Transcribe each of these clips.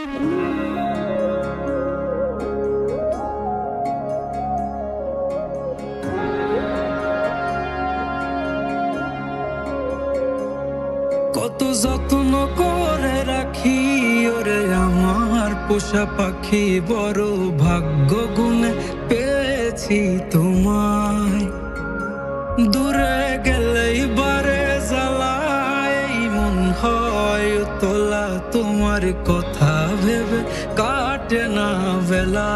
কত যত্ন করে রাখি ওরে আমার পোষা পাখি, বড় ভাগ্য গুণে পেয়েছি তোমায়। দূরে গেলেই বারে জ্বালায় মন হয় তোলা, তোমার কথা ভেবে কাটে না বেলা।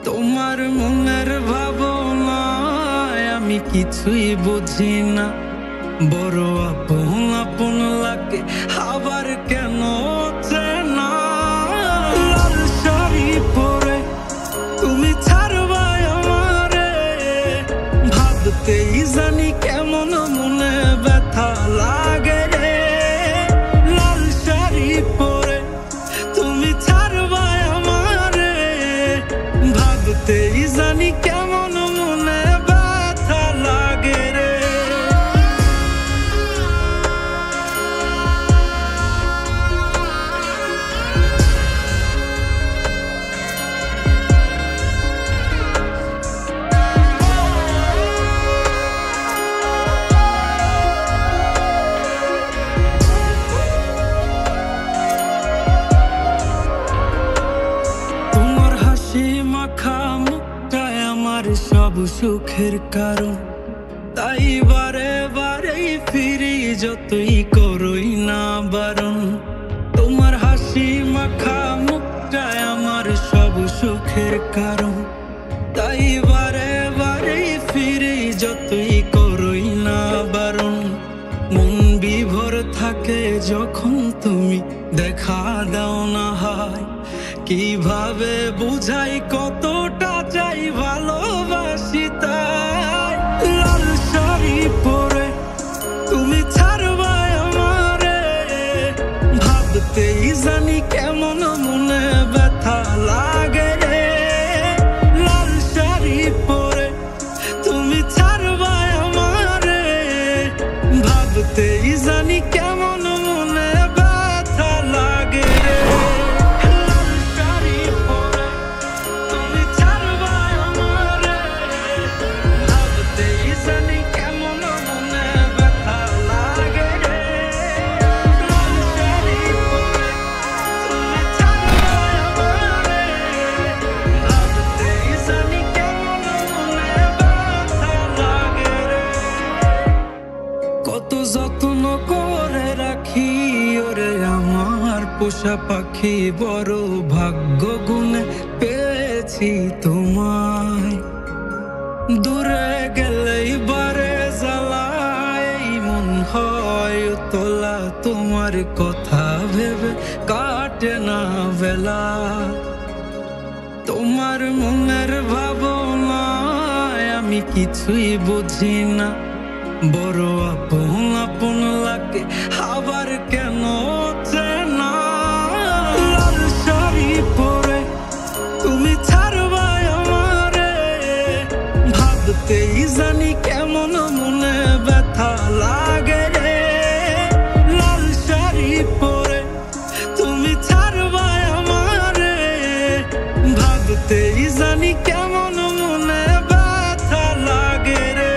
তোমার মনের ভাবনায় আমি কিছুই বুঝি না, বড় আপন আপন লাগে আবার কেন চেনা। লাল শাড়ি পরে তুমি ছাড়বা আমারে, ভাবতেই জানি কেমন মনে ব্যথা লাগে রে। লাল শাড়ি পরে তুমি ছাড়বা আমারে, ভাবতেই জানি কেমন মনে ব্যথা লাগে রে। সব সুখের কারণ, তাই বারে বারেই ফিরি যতই করই না বারণ। তোমার হাসি মাখা মুখটাই আমার সব সুখের কারণ, তাই বারে বারেই ফিরি যতই করই না বারণ। মন বিভোর থাকে যখন তুমি দেখা দাও না হয়, কিভাবে বুঝাই কতটা চাই ভালোবাসি তাই। লাল শাড়ি পরে তুমি ছাড়বা আমারে, ভাবতেই জানি কেমন মনে ব্যথা লাগে রে। লাল শাড়ি পরে তুমি ছাড়বা আমারে, ভাবতেই জানি কেমন মনে ব্যথা লাগে রে। কত যত্ন করে রাখি ওরে আমার পোষা পাখি, বড় ভাগ্য গুণে পেয়েছি তোমায়। দূরে গেলেই বারে জ্বালায় মন হয় তোলা, তোমার কথা ভেবে কাটে না বেলা। তোমার মনের ভাবনায় আমি কিছুই বুঝি না, বড় আপন আপন লাগে আবার কেন চেনা। লাল শাড়ি পরে তুমি ছাড়বা আমারে, ভাবতেই জানি কেমন মনে ব্যথা লাগে রে। লাল শাড়ি পরে তুমি ছাড়বা আমারে, ভাবতেই জানি কেমন মনে ব্যথা লাগে রে।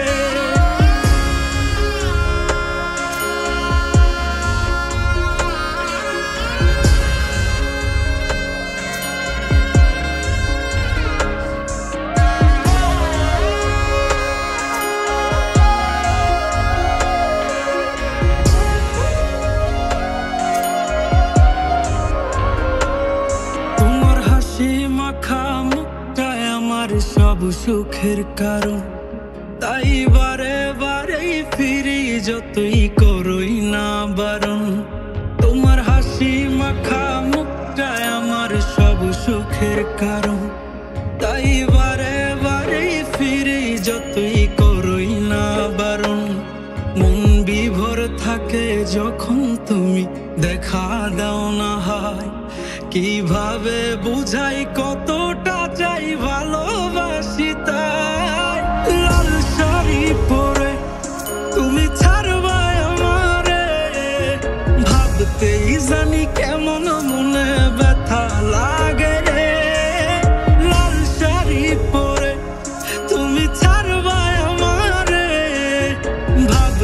সব সুখের কারণ, তাই বারে বারেই ফিরি যতই করই না বারণ। তোমার হাসি মাখা মুখটাই আমার সব সুখের কারণ, তাই বারে বারেই ফিরি যতই করই না বারণ। মন বিভোর থাকে যখন তুমি দেখা দাও না হয়, কিভাবে বুঝাই কতটা চাই ভালোবাসি তাই। লাল শাড়ি পরে তুমি ছাড়বা আমারে, ভাবতেই জানি কেমন মনে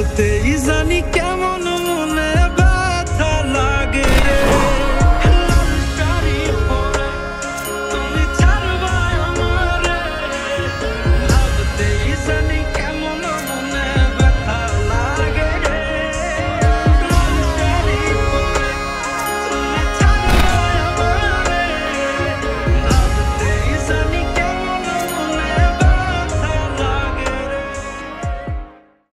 ধরতেই জানি কেমন